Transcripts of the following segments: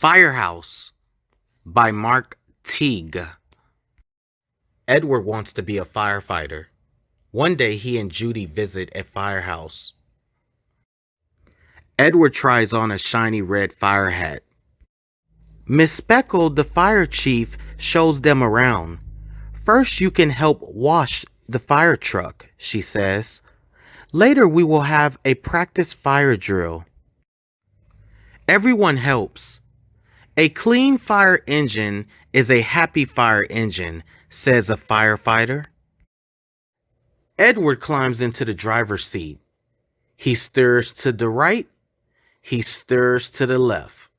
Firehouse by Mark Teague. Edward wants to be a firefighter. One day he and Judy visit a firehouse. Edward tries on a shiny red fire hat. Miss Speckle, the fire chief, shows them around. First you can help wash the fire truck, she says. Later we will have a practice fire drill. Everyone helps. A clean fire engine is a happy fire engine, says a firefighter. Edward climbs into the driver's seat. He stirs to the right. He stirs to the left.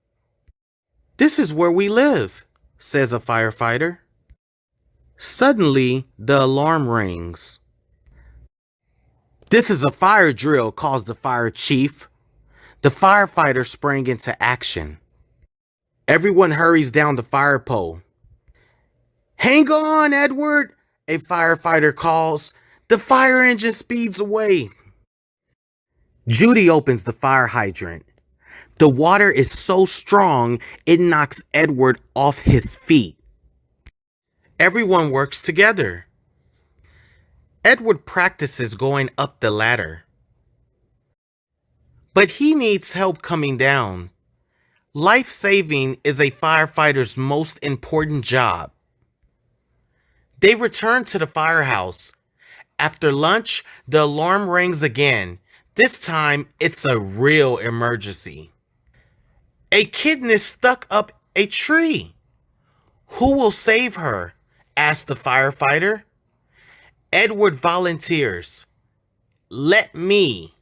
This is where we live, says a firefighter. Suddenly, the alarm rings. This is a fire drill, calls the fire chief. The firefighter sprang into action. Everyone hurries down the fire pole. Hang on, Edward, a firefighter calls. The fire engine speeds away. Judy opens the fire hydrant. The water is so strong, it knocks Edward off his feet. Everyone works together. Edward practices going up the ladder. But he needs help coming down. Life-saving is a firefighter's most important job. They return to the firehouse. After lunch, the alarm rings again. This time, it's a real emergency. A kitten is stuck up a tree. Who will save her? Asks the firefighter. Edward volunteers. Let me.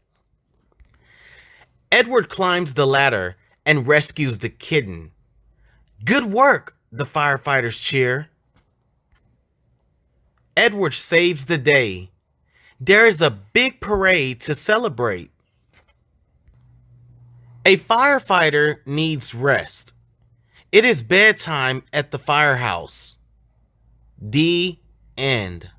Edward climbs the ladder and rescues the kitten. Good work, the firefighters cheer. Edward saves the day. There is a big parade to celebrate. A firefighter needs rest. It is bedtime at the firehouse. The end.